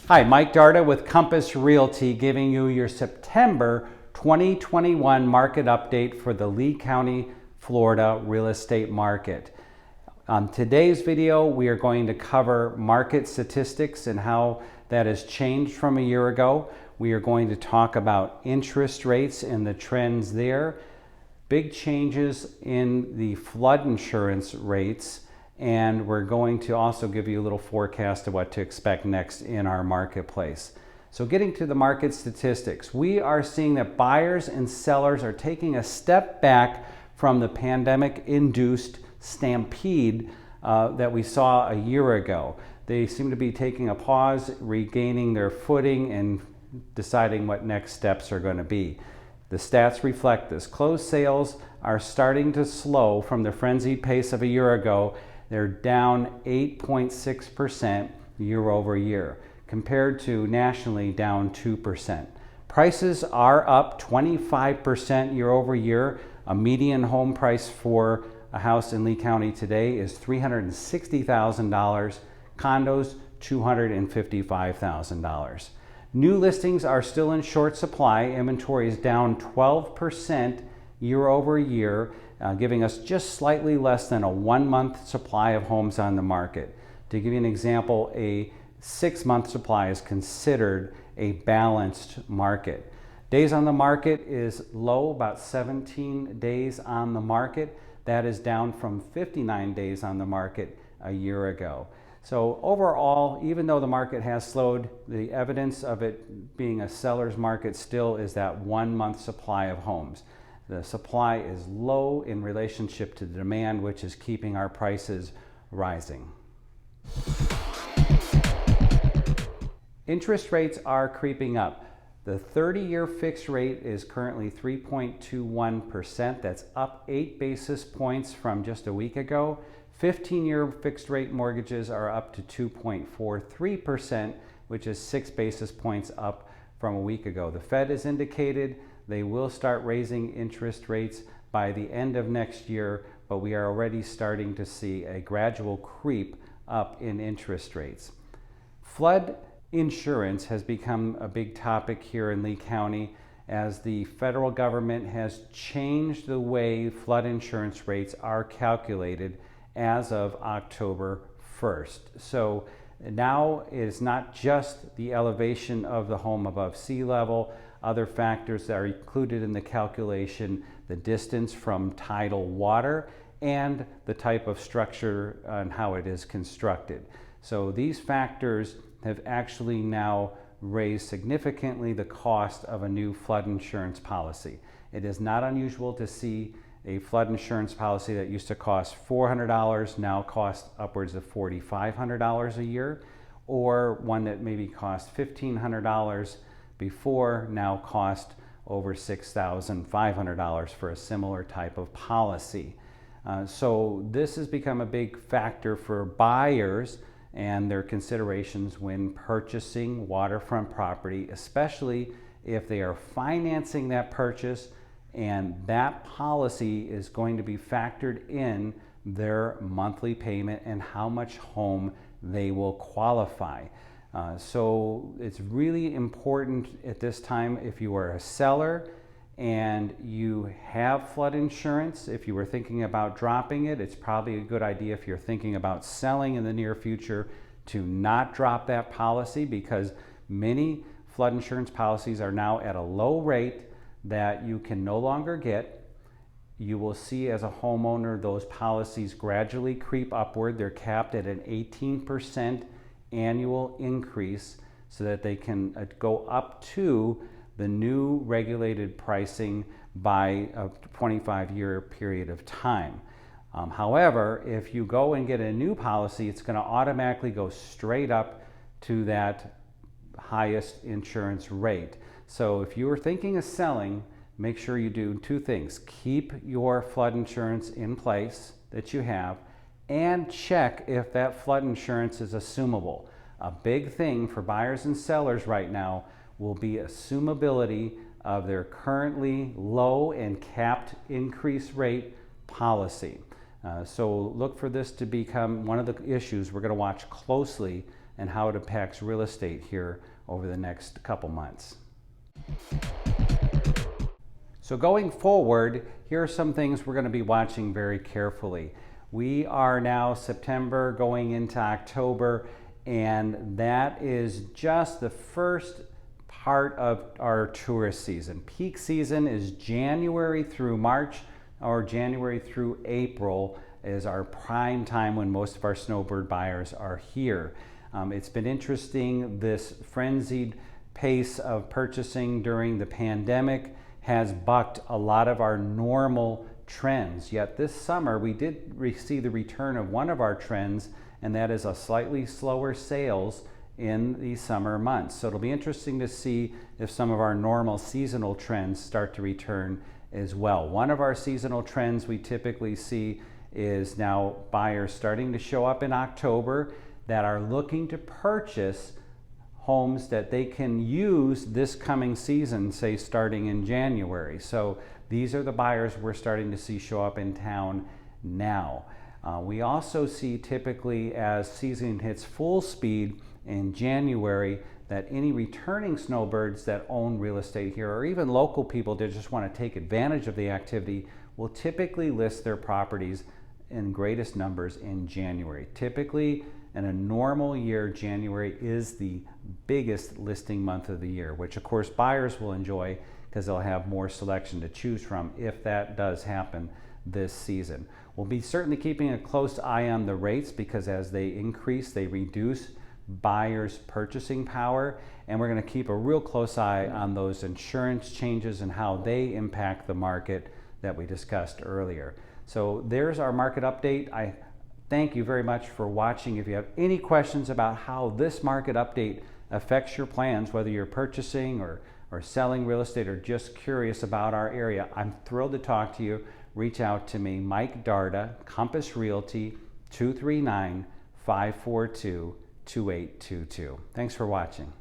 Hi, Mike Darda with Compass Realty giving you your September 2021 market update for the Lee County, Florida real estate market. On today's video, we are going to cover market statistics and how that has changed from a year ago. We are going to talk about interest rates and the trends there, big changes in the flood insurance rates, and we're going to also give you a little forecast of what to expect next in our marketplace. So getting to the market statistics, we are seeing that buyers and sellers are taking a step back from the pandemic-induced stampede that we saw a year ago. They seem to be taking a pause, regaining their footing, and deciding what next steps are going to be. The stats reflect this. Closed sales are starting to slow from the frenzied pace of a year ago. They're down 8.6% year over year, compared to nationally down 2%. Prices are up 25% year over year. A median home price for a house in Lee County today is $360,000. Condos, $255,000. New listings are still in short supply. Inventory is down 12% year over year, giving us just slightly less than a 1-month supply of homes on the market. To give you an example, a 6-month supply is considered a balanced market. Days on the market is low, about 17 days on the market. That is down from 59 days on the market a year ago. So overall, even though the market has slowed, the evidence of it being a seller's market still is that 1-month supply of homes. The supply is low in relationship to the demand, which is keeping our prices rising. Interest rates are creeping up. The 30-year fixed rate is currently 3.21%. That's up 8 basis points from just a week ago. 15-year fixed rate mortgages are up to 2.43%, which is 6 basis points up from a week ago. The Fed has indicated they will start raising interest rates by the end of next year, but we are already starting to see a gradual creep up in interest rates. Flood insurance has become a big topic here in Lee County as the federal government has changed the way flood insurance rates are calculated as of October 1st. So now it's not just the elevation of the home above sea level. Other factors that are included in the calculation, the distance from tidal water and the type of structure and how it is constructed. So these factors have actually now raised significantly the cost of a new flood insurance policy. It is not unusual to see a flood insurance policy that used to cost $400 now costs upwards of $4,500 a year, or one that maybe cost $1,500 before now cost over $6,500 for a similar type of policy. So this has become a big factor for buyers and their considerations when purchasing waterfront property, especially if they are financing that purchase and that policy is going to be factored in their monthly payment and how much home they will qualify. So it's really important at this time, if you are a seller and you have flood insurance, if you were thinking about dropping it, it's probably a good idea if you're thinking about selling in the near future to not drop that policy, because many flood insurance policies are now at a low rate that you can no longer get. You will see as a homeowner those policies gradually creep upward. They're capped at an 18% annual increase so that they can go up to the new regulated pricing by a 25-year period of time. However, if you go and get a new policy, it's going to automatically go straight up to that highest insurance rate. So if you are thinking of selling, make sure you do 2 things. Keep your flood insurance in place that you have, and check if that flood insurance is assumable. A big thing for buyers and sellers right now will be assumability of their currently low and capped increase rate policy. So look for this to become one of the issues we're going to watch closely and how it impacts real estate here over the next couple months. So going forward, here are some things we're going to be watching very carefully. We are now September going into October, and that is just the first part of our tourist season. Peak season is January through March, or January through April is our prime time when most of our snowbird buyers are here. It's been interesting, this frenzied pace of purchasing during the pandemic has bucked a lot of our normal trends. Yet this summer we did see the return of one of our trends, and that is a slightly slower sales in the summer months. So it'll be interesting to see if some of our normal seasonal trends start to return as well. One of our seasonal trends we typically see is now buyers starting to show up in October that are looking to purchase homes that they can use this coming season, say starting in January. So these are the buyers we're starting to see show up in town now. We also see typically as season hits full speed in January that any returning snowbirds that own real estate here, or even local people that just want to take advantage of the activity, will typically list their properties in greatest numbers in January. Typically, in a normal year, January is the biggest listing month of the year, which of course buyers will enjoy because they'll have more selection to choose from if that does happen this season. We'll be certainly keeping a close eye on the rates because as they increase, they reduce buyers' purchasing power, and we're going to keep a real close eye on those insurance changes and how they impact the market that we discussed earlier. So there's our market update. I thank you very much for watching. If you have any questions about how this market update affects your plans, whether you're purchasing or selling real estate or just curious about our area, I'm thrilled to talk to you. Reach out to me, Mike Darda, Compass Realty, 239-542-2822. Thanks for watching.